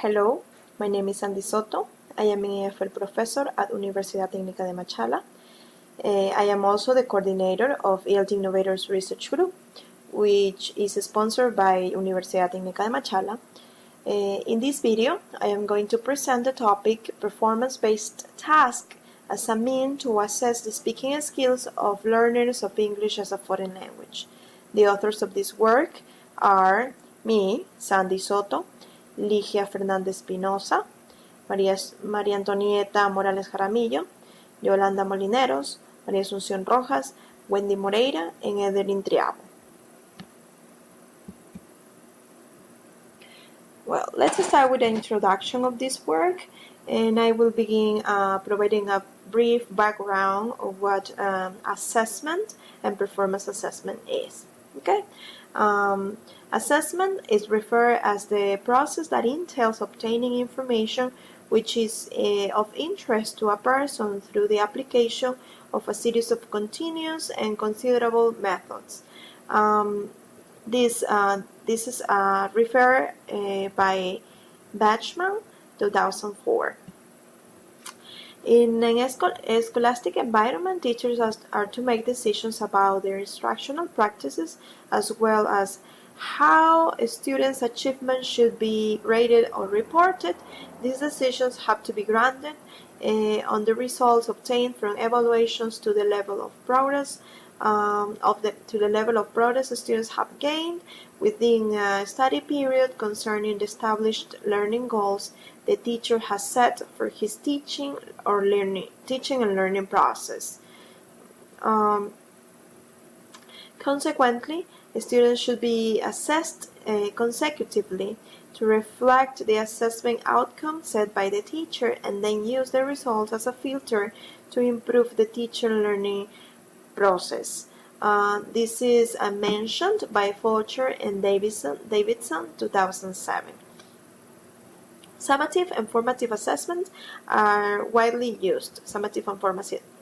Hello, my name is Sandy Soto. I am an EFL professor at Universidad Técnica de Machala. I am also the coordinator of ELT Innovators Research Group, which is sponsored by Universidad Técnica de Machala. In this video, I am going to present the topic Performance-Based Task as a mean to assess the speaking skills of learners of English as a foreign language. The authors of this work are me, Sandy Soto, Ligia Fernández Pinoza, María Antonieta Morales Jaramillo, Yolanda Molineros, María Asunción Rojas, Wendy Moreira, and Edelyn Triabo. Well, let's start with the introduction of this work, and I will begin providing a brief background of what assessment and performance assessment is. Okay, assessment is referred as the process that entails obtaining information which is of interest to a person through the application of a series of continuous and considerable methods. This is referred by Bachman, 2004. In an scholastic environment, teachers are to make decisions about their instructional practices as well as how a student's achievements should be rated or reported. These decisions have to be grounded on the results obtained from evaluations to the level of progress students have gained within a study period concerning the established learning goals the teacher has set for his teaching and learning process. Consequently, students should be assessed consecutively to reflect the assessment outcome set by the teacher and then use the results as a filter to improve the teacher learning process. This is mentioned by Fulcher and Davidson, 2007. Summative and formative assessments are widely used. Summative and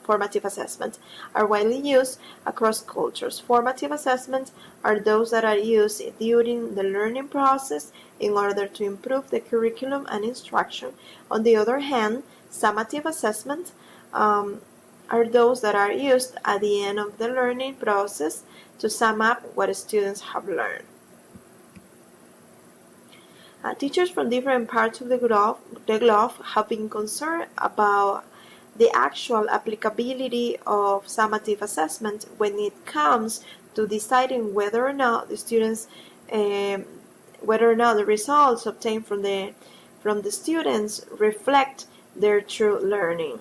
formative assessments are widely used across cultures. Formative assessments are those that are used during the learning process in order to improve the curriculum and instruction. On the other hand, summative assessments are those that are used at the end of the learning process to sum up what students have learned. Teachers from different parts of the globe have been concerned about the actual applicability of summative assessment when it comes to deciding whether or not the results obtained from the students reflect their true learning.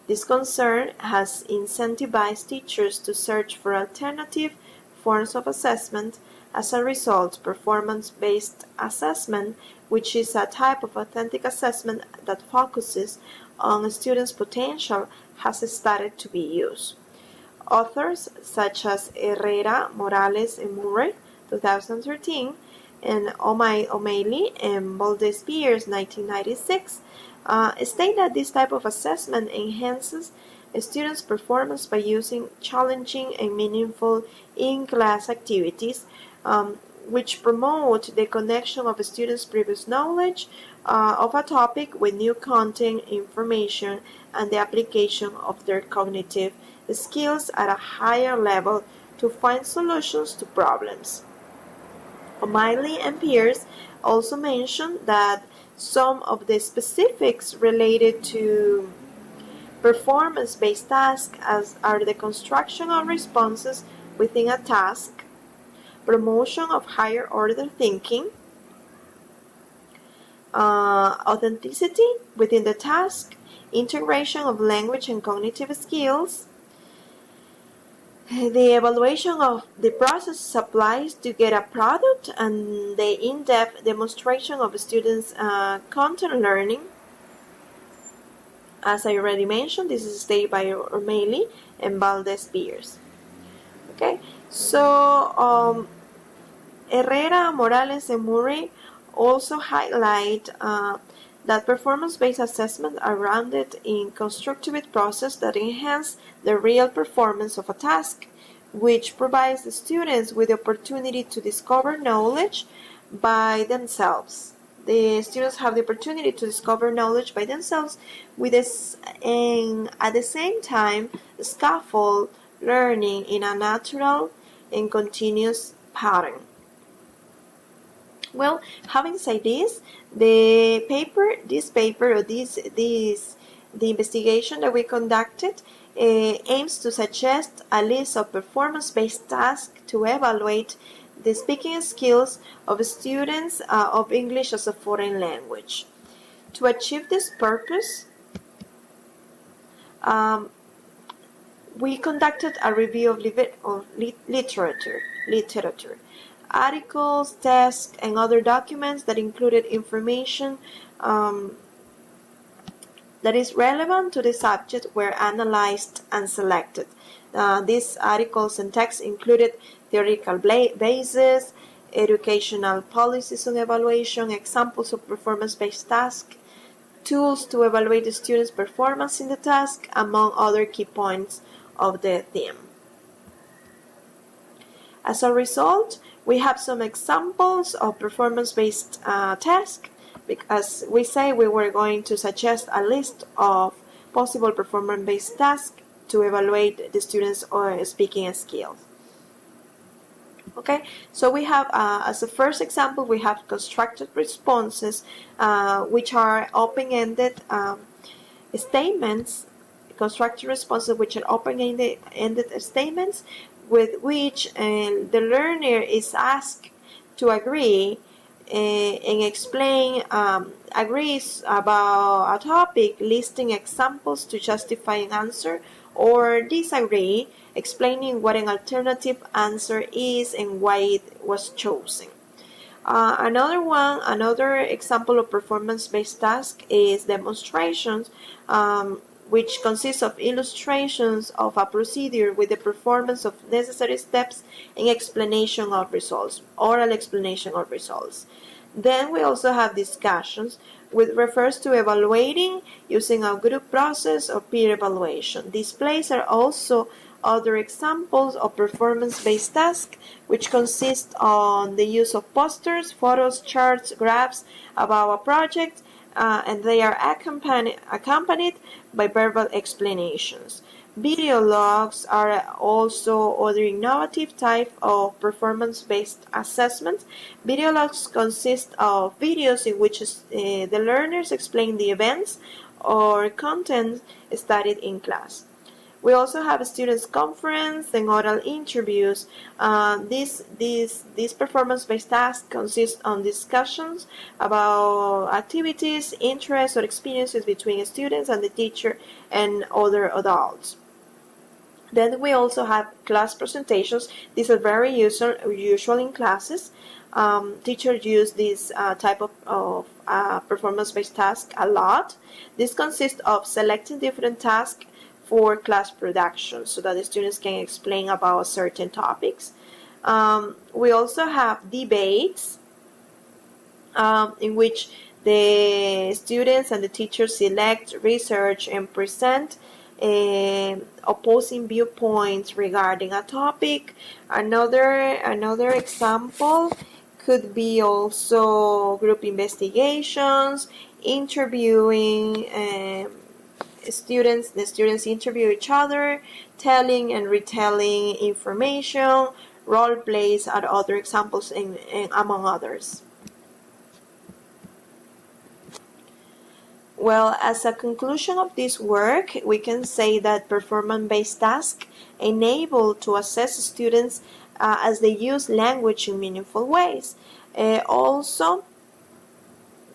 This concern has incentivized teachers to search for alternative forms of assessment. As a result, performance-based assessment, which is a type of authentic assessment that focuses on a student's potential, has started to be used. Authors such as Herrera, Morales, and Murray, 2013, and O'Malley and Valdez-Beers, 1996, state that this type of assessment enhances a student's performance by using challenging and meaningful in-class activities which promote the connection of a student's previous knowledge of a topic with new content, information, and the application of their cognitive skills at a higher level to find solutions to problems. O'Malley and Pierce also mentioned that some of the specifics related to performance-based tasks are the construction of responses within a task, promotion of higher order thinking, authenticity within the task, integration of language and cognitive skills. The evaluation of the process applies to get a product, and the in-depth demonstration of a student's content learning. As I already mentioned, this is stated by O'Malley and Valdez-Beers. Okay, so Herrera, Morales, and Murray also highlight that performance-based assessments are grounded in constructive processes that enhance the real performance of a task, which provides the students with the opportunity to discover knowledge by themselves. The students have the opportunity to discover knowledge by themselves with this, and at the same time scaffold learning in a natural and continuous pattern. Well, having said this, the investigation that we conducted aims to suggest a list of performance-based tasks to evaluate the speaking skills of students of English as a foreign language. To achieve this purpose, we conducted a review of literature, articles, tests, and other documents that included information that is relevant to the subject were analyzed and selected. These articles and texts included theoretical bases, educational policies on evaluation, examples of performance-based tasks, tools to evaluate the student's performance in the task, among other key points of the theme. As a result, we have some examples of performance-based tasks. As we say, we were going to suggest a list of possible performance-based tasks to evaluate the students' speaking skills. Okay, so we have, as a first example, we have constructed responses, which are open-ended statements, constructed responses which are open-ended statements with which the learner is asked to agree and explain, agrees about a topic, listing examples to justify an answer, or disagree, explaining what an alternative answer is and why it was chosen. Another example of performance-based task is demonstrations, which consists of illustrations of a procedure with the performance of necessary steps and explanation of results, oral explanation of results. Then we also have discussions, which refers to evaluating using a group process or peer evaluation. Displays are also other examples of performance-based tasks, which consist on the use of posters, photos, charts, graphs about a project, and they are accompanied by verbal explanations. Video logs are also other innovative type of performance-based assessment. Video logs consist of videos in which the learners explain the events or content studied in class. We also have students' conference and oral interviews. These performance-based tasks consist on discussions about activities, interests, or experiences between students and the teacher and other adults. Then we also have class presentations. These are very usual in classes. Teachers use this type of performance-based task a lot. This consists of selecting different tasks for class production so that the students can explain about certain topics. We also have debates in which the students and the teachers select, research, and present opposing viewpoints regarding a topic. Another example could be also group investigations, interviewing. The students interview each other, telling and retelling information, role plays are other examples, and among others. Well, as a conclusion of this work, we can say that performance-based tasks enable to assess students as they use language in meaningful ways. Also,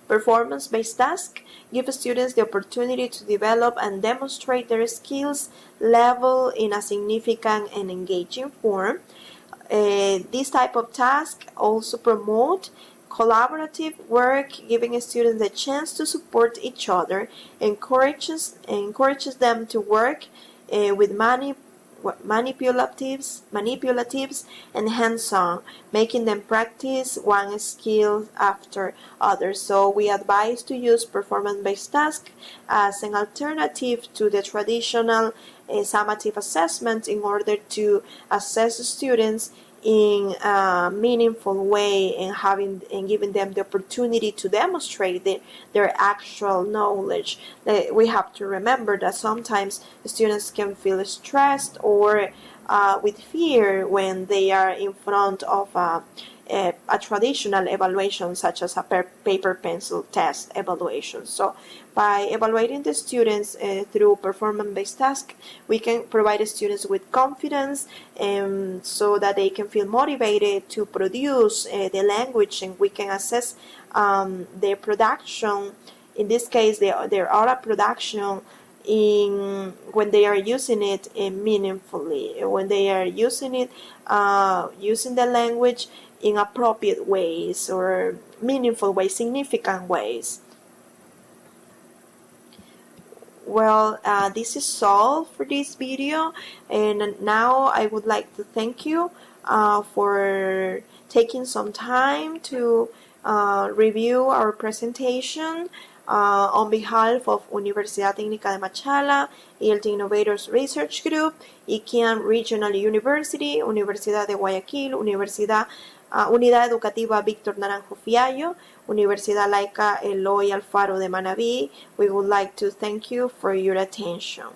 performance-based tasks give students the opportunity to develop and demonstrate their skills level in a significant and engaging form. This type of tasks also promote collaborative work, giving students the chance to support each other, encourages them to work with manipulatives and hands-on, making them practice one skill after others. So we advise to use performance-based tasks as an alternative to the traditional summative assessment in order to assess students in a meaningful way and giving them the opportunity to demonstrate their actual knowledge. We have to remember that sometimes students can feel stressed or with fear when they are in front of a traditional evaluation such as a paper pencil test evaluation. So by evaluating the students through performance-based tasks, we can provide the students with confidence so that they can feel motivated to produce the language, and we can assess their production, in this case their oral production, when they are using it meaningfully, when they are using it using the language in appropriate ways or meaningful ways, significant ways. Well, this is all for this video, and now I would like to thank you for taking some time to review our presentation on behalf of Universidad Técnica de Machala, IELTS Innovators Research Group, IKEAN Regional University, Universidad de Guayaquil, Unidad Educativa Víctor Naranjo Fiallo, Universidad Laica Eloy Alfaro de Manabí. We would like to thank you for your attention.